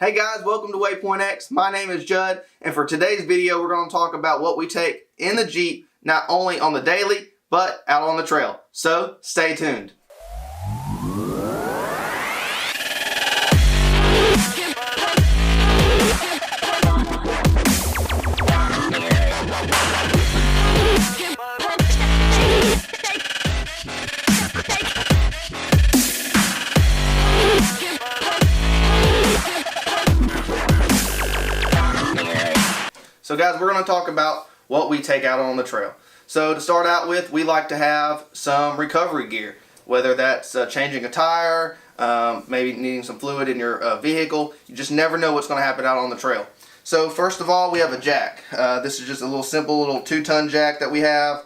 Hey guys, welcome to Waypoint X. My name is Judd, and for today's video we're going to talk about what we take in the Jeep, not only on the daily, but out on the trail. So, stay tuned. So guys, we're going to talk about what we take out on the trail. So to start out with, we like to have some recovery gear, whether that's changing a tire, maybe needing some fluid in your vehicle. You just never know what's going to happen out on the trail. So first of all, we have a jack. This is just a little simple little 2-ton jack that we have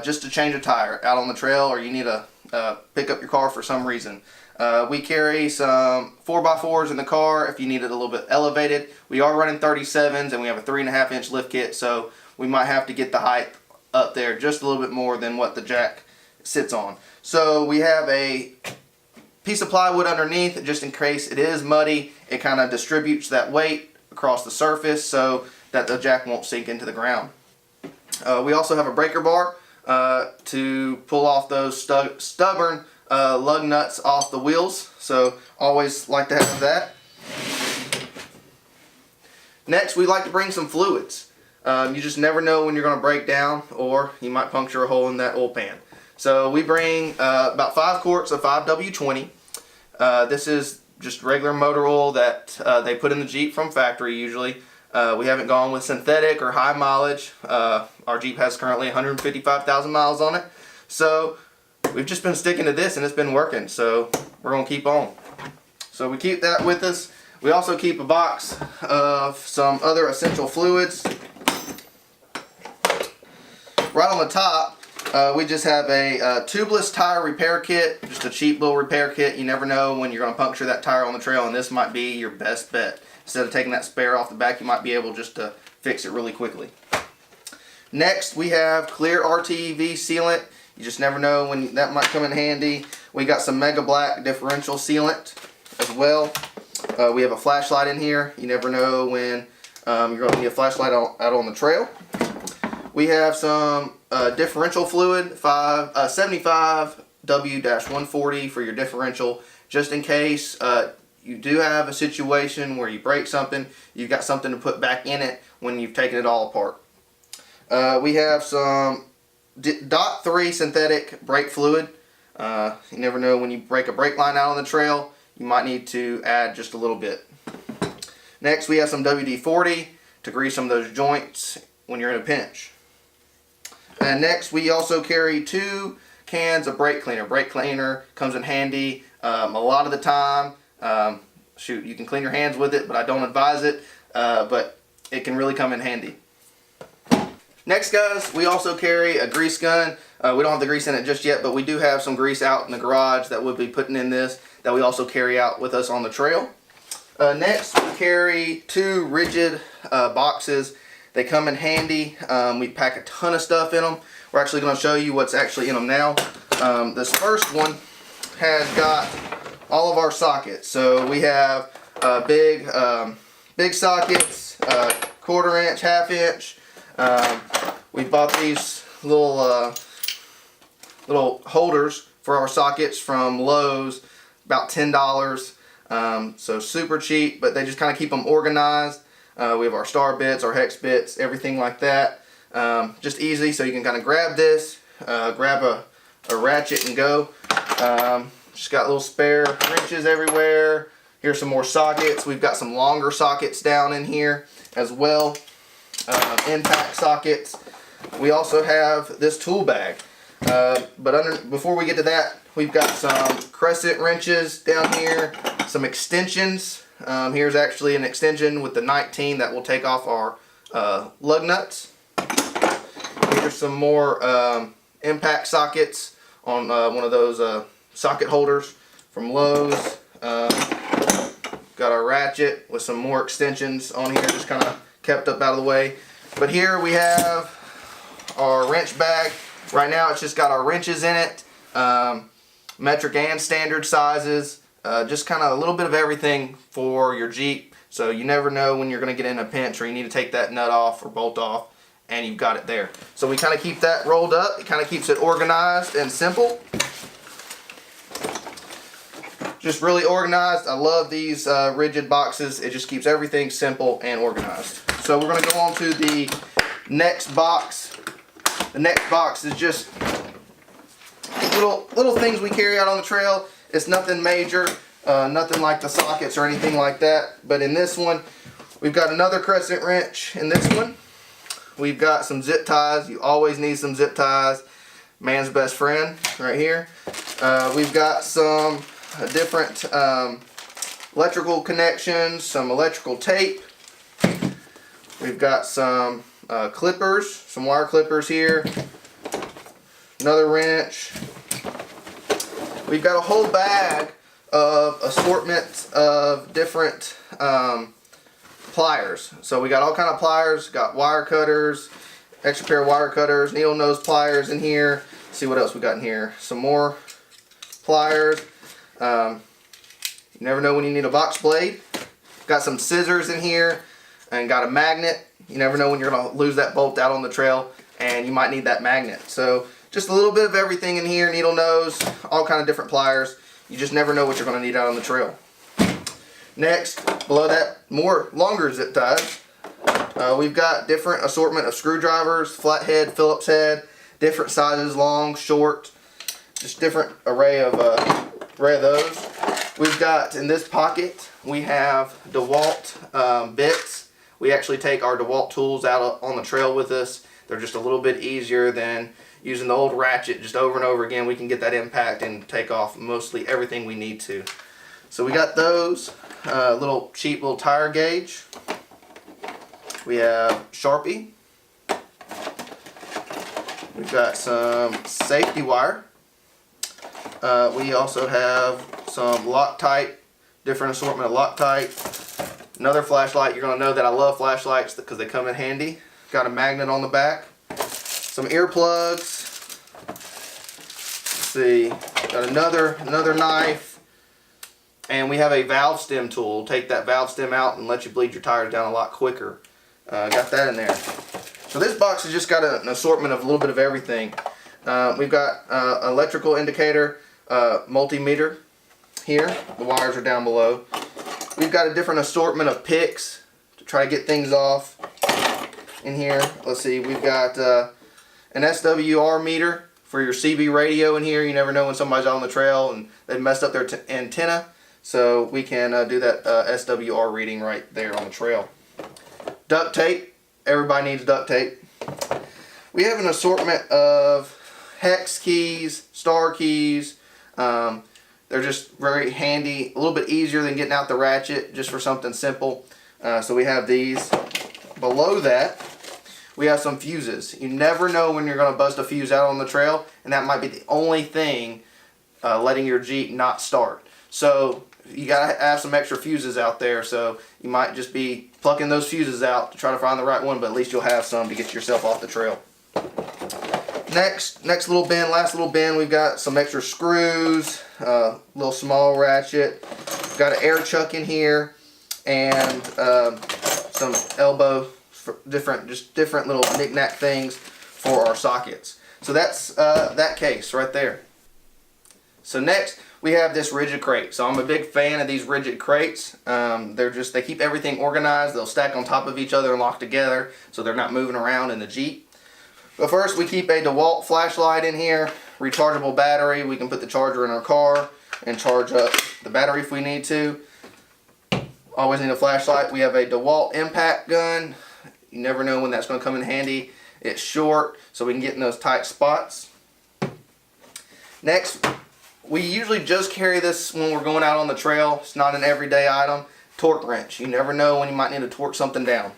just to change a tire out on the trail, or you need to pick up your car for some reason. We carry some 4x4s in the car if you need it a little bit elevated. We are running 37s and we have a 3.5-inch lift kit, so we might have to get the height up there just a little bit more than what the jack sits on. So we have a piece of plywood underneath just in case it is muddy. It kind of distributes that weight across the surface so that the jack won't sink into the ground. We also have a breaker bar to pull off those stubborn lug nuts off the wheels, so always like to have that. Next, we like to bring some fluids. You just never know when you're going to break down, or you might puncture a hole in that oil pan. So we bring about 5 quarts of 5W20. This is just regular motor oil that they put in the Jeep from factory usually. We haven't gone with synthetic or high mileage. Our Jeep has currently 155,000 miles on it. So we've just been sticking to this and it's been working, so we're going to keep on. So we keep that with us. We also keep a box of some other essential fluids. Right on the top, we just have a tubeless tire repair kit, just a cheap little repair kit. You never know when you're going to puncture that tire on the trail, and this might be your best bet. Instead of taking that spare off the back, you might be able just to fix it really quickly. Next, we have clear RTV sealant. You just never know when that might come in handy. We got some Mega Black differential sealant as well. We have a flashlight in here. You never know when you're going to need a flashlight out on the trail. We have some differential fluid, 75W-140 for your differential, just in case you do have a situation where you break something, you've got something to put back in it when you've taken it all apart. We have some .3 synthetic brake fluid. You never know when you break a brake line out on the trail, you might need to add just a little bit. Next, we have some WD-40 to grease some of those joints when you're in a pinch. And next, we also carry 2 cans of brake cleaner. Brake cleaner comes in handy a lot of the time. Shoot, you can clean your hands with it, but I don't advise it. But it can really come in handy. Next, guys, we also carry a grease gun. We don't have the grease in it just yet, but we do have some grease out in the garage that we'll be putting in this that we also carry out with us on the trail. Next, we carry 2 rigid boxes. They come in handy. We pack a ton of stuff in them. We're actually going to show you what's actually in them now. This first one has got all of our sockets. So we have big sockets, 1/4 inch, 1/2 inch. We bought these little holders for our sockets from Lowe's, about $10. So super cheap, but they just kind of keep them organized. We have our star bits, our hex bits, everything like that. Just easy, so you can kind of grab this, grab a ratchet and go. Just got little spare wrenches everywhere. Here's some more sockets. We've got some longer sockets down in here as well. Impact sockets. We also have this tool bag. Before we get to that, we've got some crescent wrenches down here, some extensions. Here's actually an extension with the 19 that will take off our lug nuts. Here's some more impact sockets on one of those socket holders from Lowe's. Got our ratchet with some more extensions on here, just kind of kept up out of the way. But here we have our wrench bag. Right now it's just got our wrenches in it, metric and standard sizes. Just kind of a little bit of everything for your Jeep, so you never know when you're going to get in a pinch or you need to take that nut off or bolt off, and you've got it there. So we kind of keep that rolled up. It kind of keeps it organized and simple. Just really organized. I love these rigid boxes. It just keeps everything simple and organized. So we're going to go on to the next box. The next box is just little things we carry out on the trail. It's nothing major, nothing like the sockets or anything like that. But in this one, we've got another crescent wrench. In this one, we've got some zip ties. You always need some zip ties. Man's best friend right here. We've got some different electrical connections, some electrical tape. We've got some clippers, some wire clippers here. Another wrench. We've got a whole bag of assortment of different pliers. So we got all kind of pliers, got wire cutters, extra pair of wire cutters, needle nose pliers in here. Let's see what else we got in here. Some more pliers. You never know when you need a box blade. Got some scissors in here and got a magnet. You never know when you're going to lose that bolt out on the trail and you might need that magnet. So just a little bit of everything in here, needle nose, all kind of different pliers. You just never know what you're going to need out on the trail. Next, below that, more longer zip ties. We've got different assortment of screwdrivers, flathead, Phillips head, different sizes, long, short, just different array of those. We've got in this pocket, we have DeWalt bits. We actually take our DeWalt tools out on the trail with us. They're just a little bit easier than using the old ratchet just over and over again. We can get that impact and take off mostly everything we need to. So we got those, little cheap little tire gauge. We have Sharpie. We've got some safety wire. We also have some Loctite, different assortment of Loctite. Another flashlight. You're going to know that I love flashlights because they come in handy. Got a magnet on the back. Some earplugs. Let's see. Got another knife. And we have a valve stem tool. We'll take that valve stem out and let you bleed your tires down a lot quicker. Got that in there. So this box has just got an assortment of a little bit of everything. We've got electrical indicator, multimeter here. The wires are down below. We've got a different assortment of picks to try to get things off in here. Let's see, we've got an SWR meter for your CB radio in here. You never know when somebody's out on the trail and they've messed up their antenna. So we can do that SWR reading right there on the trail. Duct tape. Everybody needs duct tape. We have an assortment of hex keys, star keys. They're just very handy, a little bit easier than getting out the ratchet just for something simple. So we have these. Below that, we have some fuses. You never know when you're going to bust a fuse out on the trail, and that might be the only thing letting your Jeep not start. So you got to have some extra fuses out there, so you might just be plucking those fuses out to try to find the right one, but at least you'll have some to get yourself off the trail. Next little bin, last little bin, we've got some extra screws, little small ratchet, got an air chuck in here, and some elbow, different little knick-knack things for our sockets. So that's that case right there. So next we have this rigid crate. So I'm a big fan of these rigid crates. They keep everything organized. They'll stack on top of each other and lock together, so they're not moving around in the Jeep. But first we keep a DeWalt flashlight in here, rechargeable battery. We can put the charger in our car and charge up the battery if we need to. Always need a flashlight. We have a DeWalt impact gun. You never know when that's going to come in handy. It's short, so we can get in those tight spots. Next, we usually just carry this when we're going out on the trail. It's not an everyday item. Torque wrench. You never know when you might need to torque something down.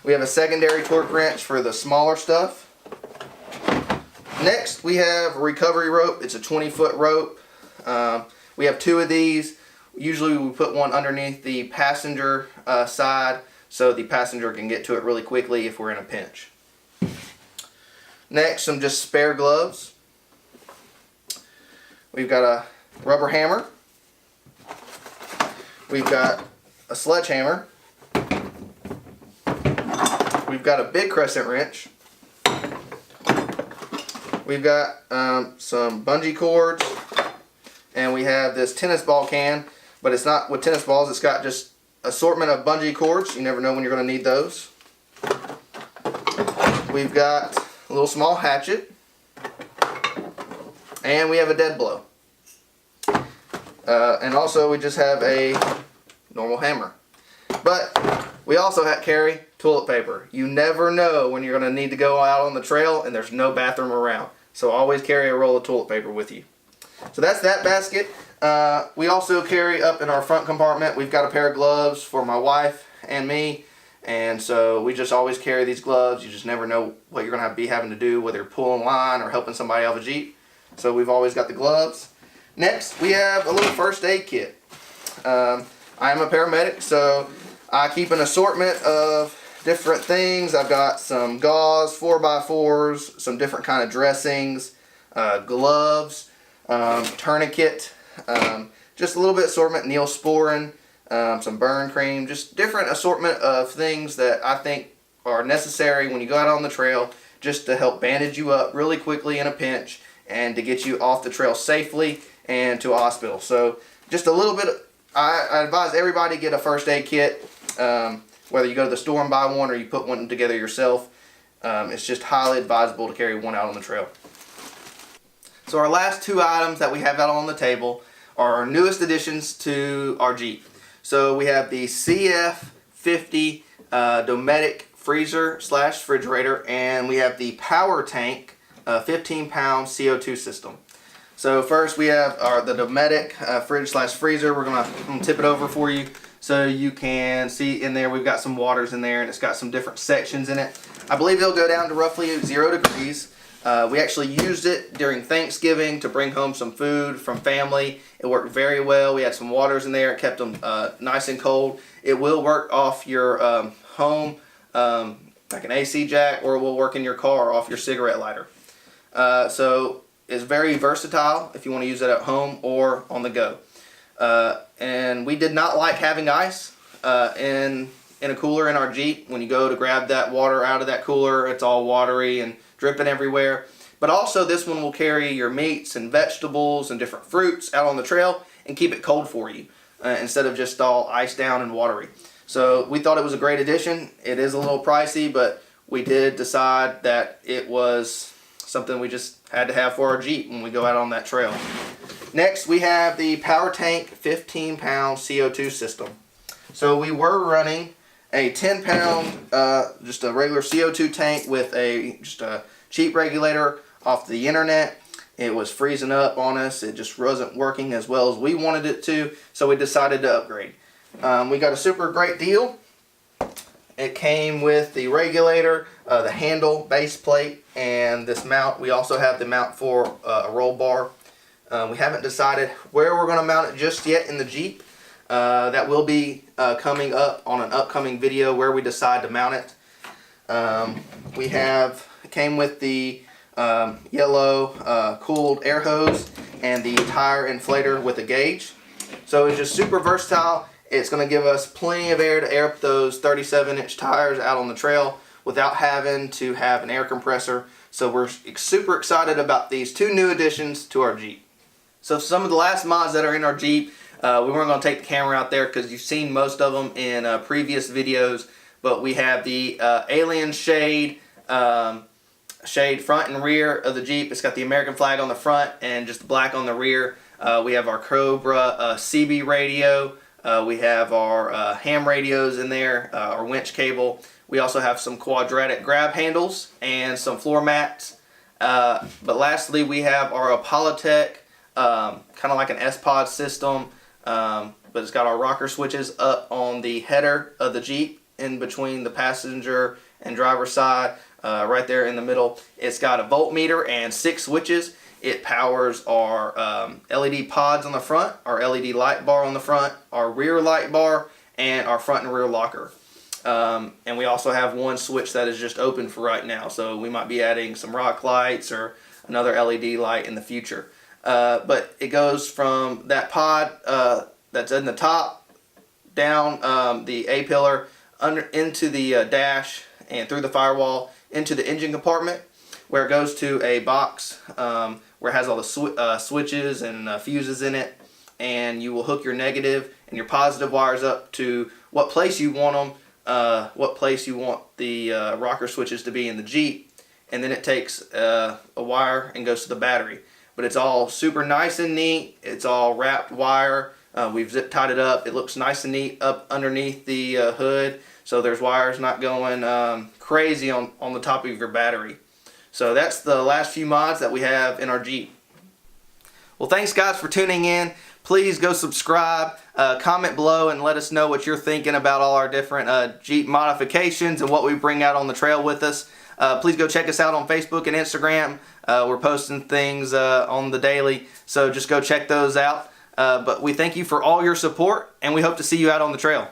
We have a secondary torque wrench for the smaller stuff. Next, we have a recovery rope. It's a 20-foot rope. We have two of these. Usually we put one underneath the passenger side so the passenger can get to it really quickly if we're in a pinch. Next, some just spare gloves. We've got a rubber hammer. We've got a sledgehammer. We've got a big crescent wrench. We've got some bungee cords. And we have this tennis ball can, but it's not with tennis balls. It's got just assortment of bungee cords. You never know when you're going to need those. We've got a little small hatchet. And we have a dead blow. And also we just have a normal hammer. But we also carry toilet paper. You never know when you're going to need to go out on the trail and there's no bathroom around. So always carry a roll of toilet paper with you. So that's that basket. We also carry up in our front compartment, we've got a pair of gloves for my wife and me. And so we just always carry these gloves. You just never know what you're going to be having to do, whether you're pulling line or helping somebody out of a Jeep. So we've always got the gloves. Next, we have a little first aid kit. I am a paramedic, so I keep an assortment of different things. I've got some gauze, 4x4s, some different kind of dressings, gloves, tourniquet, just a little bit assortment, Neosporin, some burn cream, just different assortment of things that I think are necessary when you go out on the trail just to help bandage you up really quickly in a pinch and to get you off the trail safely and to a hospital. So just a little bit, I advise everybody get a first aid kit, whether you go to the store and buy one or you put one together yourself. It's just highly advisable to carry one out on the trail. So our last two items that we have out on the table are our newest additions to our Jeep. So we have the CF50 Dometic freezer / refrigerator, and we have the Power Tank 15-pound CO2 system. So first we have the Dometic fridge / freezer. I'm gonna tip it over for you so you can see in there. We've got some waters in there, and it's got some different sections in it. I believe it'll go down to roughly 0 degrees. We actually used it during Thanksgiving to bring home some food from family. It worked very well. We had some waters in there. It kept them nice and cold. It will work off your home, like an AC jack, or it will work in your car off your cigarette lighter. So it's very versatile if you want to use it at home or on the go. And we did not like having ice in a cooler in our Jeep. When you go to grab that water out of that cooler, it's all watery and dripping everywhere. But also this one will carry your meats and vegetables and different fruits out on the trail and keep it cold for you instead of just all iced down and watery. So we thought it was a great addition. It is a little pricey, but we did decide that it was something we just had to have for our Jeep when we go out on that trail. Next, we have the Power Tank 15-pound CO2 system. So we were running a 10-pound, just a regular CO2 tank with just a cheap regulator off the internet. It was freezing up on us. It just wasn't working as well as we wanted it to, so we decided to upgrade. We got a super great deal. It came with the regulator, the handle, base plate, and this mount. We also have the mount for a roll bar. We haven't decided where we're going to mount it just yet in the Jeep. That will be coming up on an upcoming video where we decide to mount it. It came with the yellow cooled air hose and the tire inflator with a gauge. So it's just super versatile. It's going to give us plenty of air to air up those 37-inch tires out on the trail without having to have an air compressor. So we're super excited about these two new additions to our Jeep. So some of the last mods that are in our Jeep, we weren't going to take the camera out there because you've seen most of them in previous videos, but we have the alien shade front and rear of the Jeep. It's got the American flag on the front and just black on the rear. We have our Cobra CB radio. We have our ham radios in there, our winch cable. We also have some quadratic grab handles and some floor mats. But lastly, we have our Apolotech, kind of like an S-Pod system, but it's got our rocker switches up on the header of the Jeep in between the passenger and driver side, right there in the middle. It's got a voltmeter and 6 switches. It powers our LED pods on the front, our LED light bar on the front, our rear light bar, and our front and rear locker. And we also have one switch that is just open for right now, so we might be adding some rock lights or another LED light in the future. But it goes from that pod that's in the top down the A-pillar into the dash and through the firewall into the engine compartment, where it goes to a box where it has all the switches and fuses in it, and you will hook your negative and your positive wires up to what place you want them, what place you want the rocker switches to be in the Jeep, and then it takes a wire and goes to the battery. But it's all super nice and neat. It's all wrapped wire. We've zip tied it up. It looks nice and neat up underneath the hood, so there's wires not going crazy on the top of your battery. So that's the last few mods that we have in our Jeep. Well, thanks guys for tuning in. Please go subscribe, comment below, and let us know what you're thinking about all our different Jeep modifications and what we bring out on the trail with us. Please go check us out on Facebook and Instagram. We're posting things on the daily, so just go check those out. But we thank you for all your support, and we hope to see you out on the trail.